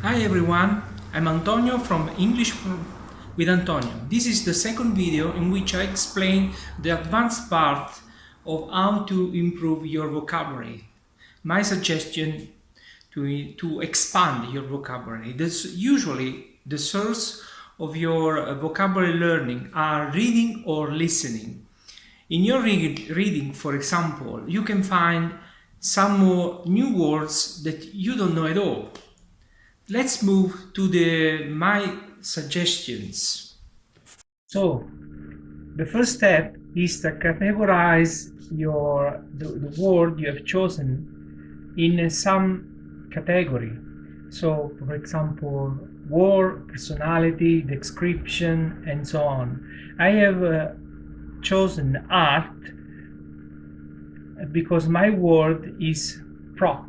Hi everyone, I'm Antonio from with Antonio. This is the second video in which I explain the advanced part of how to improve your vocabulary. My suggestion to expand your vocabulary. This usually the source of your vocabulary learning are reading or listening. In your reading, for example, you can find some more new words that you don't know at all. Let's move to my suggestions. So, the first step is to categorize the word you have chosen in some category. So, for example, word, personality, description, and so on. I have chosen art because my word is prop.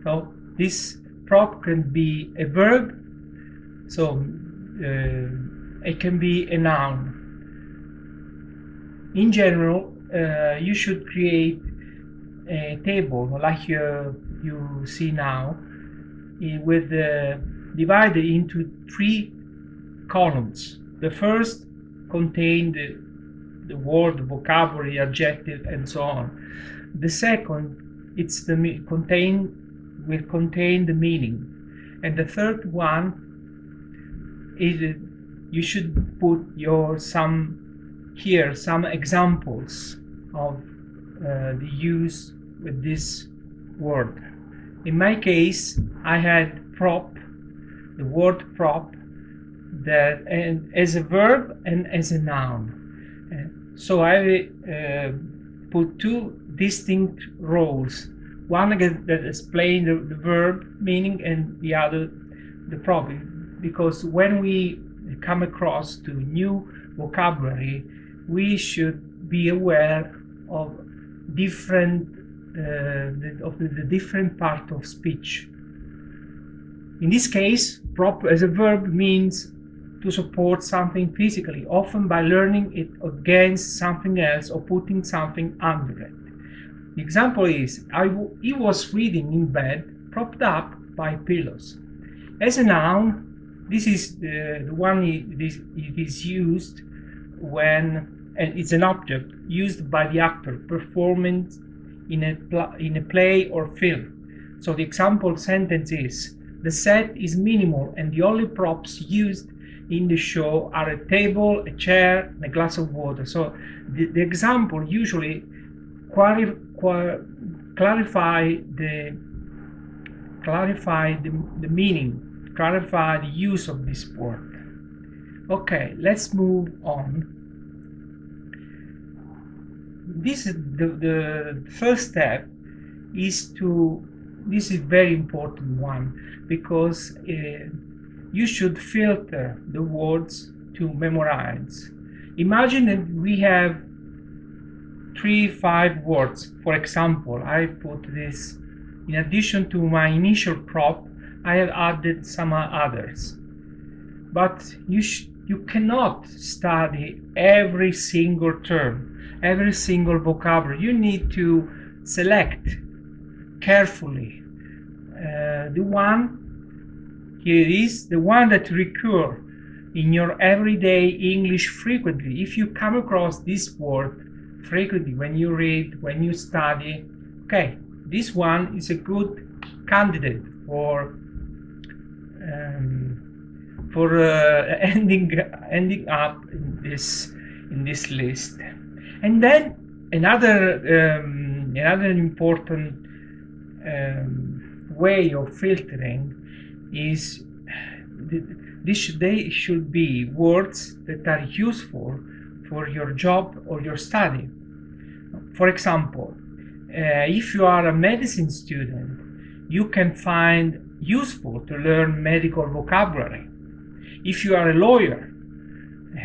So this prop can be a verb, so it can be a noun. In general, you should create a table like you see now, with divided into 3 columns. The first contain the word, vocabulary, adjective, and so on. The second, will contain the meaning, and the third one is you should put some examples of the use with this word. In my case, I had prop, the word prop, and as a verb and as a noun. So I put 2 distinct roles. One that explains the verb meaning, and the other the prop. Because when we come across to new vocabulary, we should be aware of the different part of speech. In this case, prop as a verb means to support something physically, often by learning it against something else or putting something under it. The example is, he was reading in bed, propped up by pillows. As a noun, this is the one it is used when, and it's an object used by the actor performing in a play or film. So the example sentence is, the set is minimal and the only props used in the show are a table, a chair, and a glass of water. So the example usually clarify the meaning, clarify the use of this word. Okay, let's move on. This is the first step this is very important one, because you should filter the words to memorize. Imagine that we have 3-5 words. For example, I put this, in addition to my initial prop, I have added some others. But you cannot study every single term, every single vocabulary. You need to select carefully the one that recur in your everyday English frequently. If you come across this word frequently when you read, when you study, okay, this one is a good candidate for ending up in this list. And then another important way of filtering is they should be words that are useful for your job or your study. For example, if you are a medicine student, you can find useful to learn medical vocabulary. If you are a lawyer,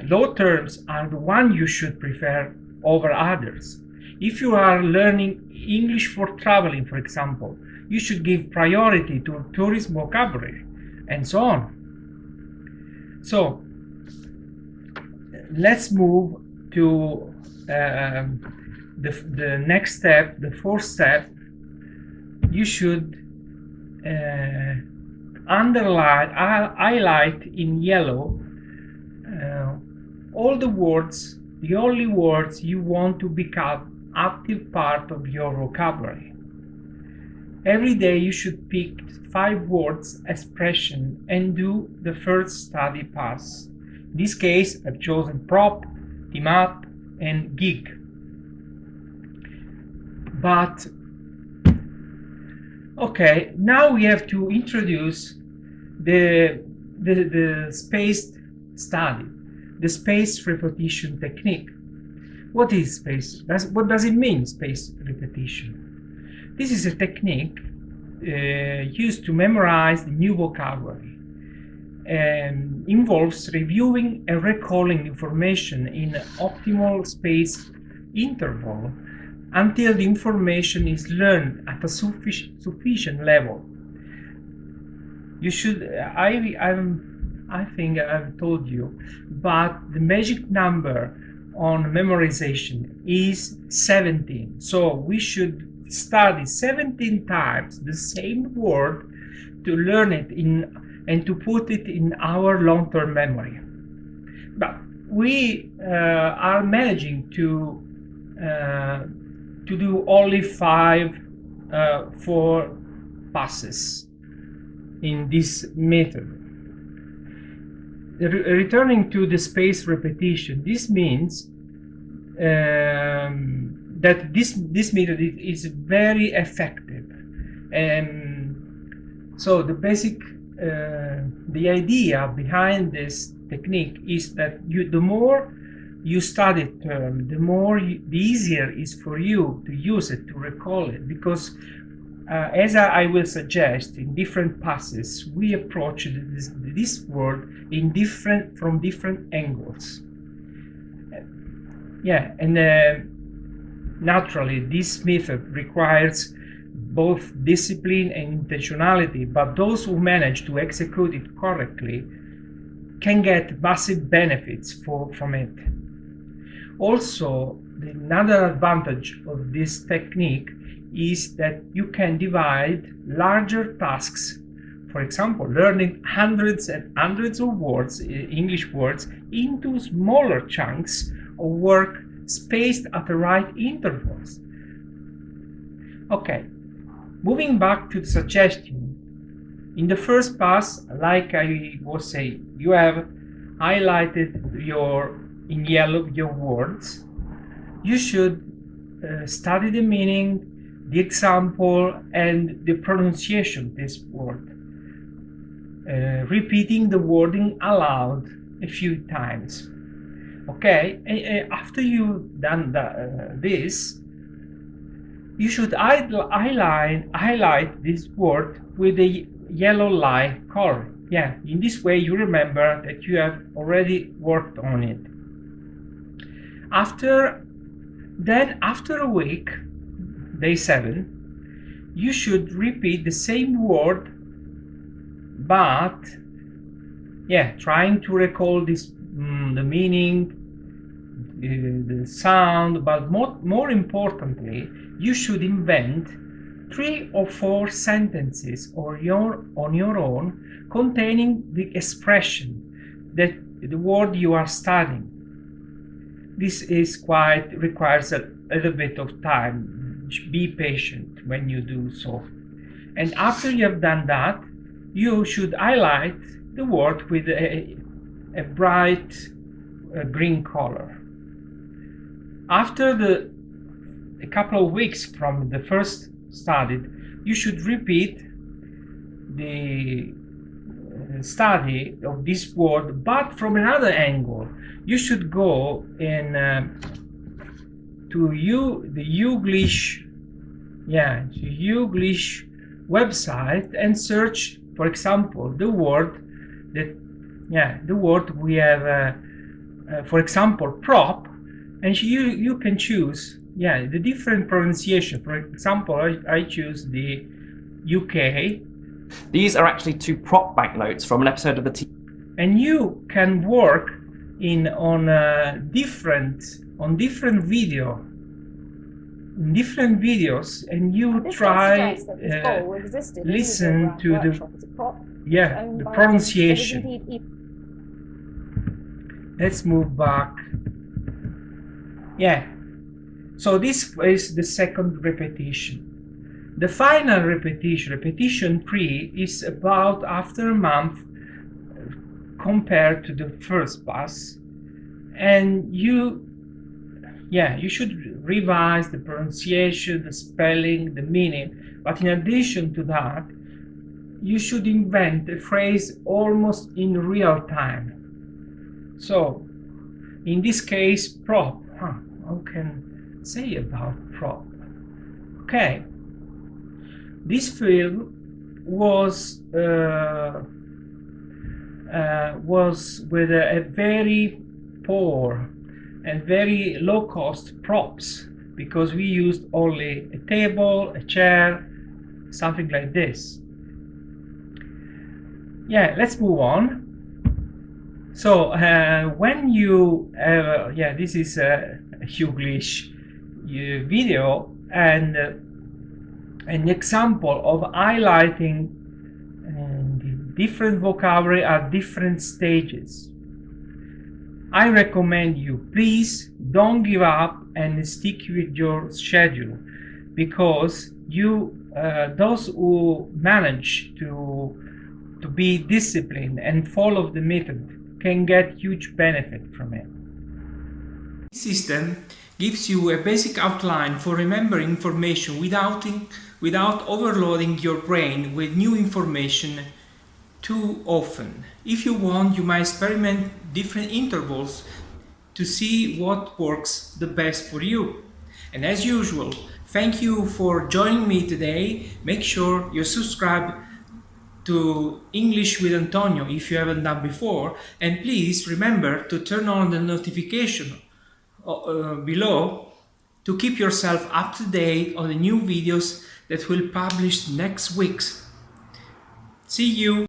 law terms are the one you should prefer over others. If you are learning English for traveling, for example, you should give priority to tourist vocabulary, and so on. So let's move to the next step, the fourth step. You should underline, highlight in yellow all the words, the only words you want to become active part of your vocabulary. Every day you should pick 5 words, expression, and do the first study pass. In this case, I've chosen prop, team up, and gig. But okay, now we have to introduce the spaced study, the spaced repetition technique. What is spaced? What does it mean, spaced repetition? This is a technique used to memorize the new vocabulary and involves reviewing and recalling information in an optimal spaced interval until the information is learned at a sufficient level. You should, I think I've told you, but the magic number on memorization is 17. So we should study 17 times the same word to learn it and to put it in our long-term memory. But we are managing to do only 4 passes in this method. Returning to the spaced repetition, this means that this method is very effective. And so the basic the idea behind this technique is that the more you study term, the easier it is for you to use it, to recall it, because as I will suggest, in different passes we approach this word from different angles. And naturally this method requires both discipline and intentionality, but those who manage to execute it correctly can get massive benefits from it. Also, another advantage of this technique is that you can divide larger tasks, for example, learning hundreds and hundreds of words, English words, into smaller chunks of work spaced at the right intervals. Okay, moving back to the suggestion, in the first pass, like I was saying, you have highlighted in yellow your words. You should study the meaning, the example, and the pronunciation of this word, repeating the wording aloud a few times. Okay, after you've done this, you should highlight this word with a yellow light color. Yeah, in this way you remember that you have already worked on it. After a week, day 7, you should repeat the same word, but trying to recall this the meaning, the sound, but more importantly, you should invent 3 or 4 sentences on your own containing the expression that the word you are studying. This requires a little bit of time. Be patient when you do so. And after you have done that, you should highlight the word with a bright green color. After a couple of weeks from the first study, you should repeat the study of this word, but from another angle. You should go to the Youglish website and search, for example, the word we have, for example, prop, and you can choose the different pronunciation. For example, I choose the UK. These are actually 2 prop banknotes from an episode of the TV. And you can work on different video in different videos, and you try listen to the pronunciation. Let's move back. Yeah. So this is the second repetition. The final repetition, repetition 3, is about after a month compared to the first pass, and you should revise the pronunciation, the spelling, the meaning, but in addition to that, you should invent a phrase almost in real time. So, in this case, prop. How can I say about prop? Okay. This film was with a very poor and very low-cost props, because we used only a table, a chair, something like this. Yeah, let's move on. So when you this is a English video, and an example of highlighting different vocabulary at different stages. I recommend you, please don't give up and stick with your schedule, because those who manage to be disciplined and follow the method can get huge benefit from it. This system gives you a basic outline for remembering information without overloading your brain with new information too often. If you want, you might experiment different intervals to see what works the best for you. And as usual, thank you for joining me today. Make sure you subscribe to English with Antonio if you haven't done before, and please remember to turn on the notification below to keep yourself up to date on the new videos that will publish next week. See you!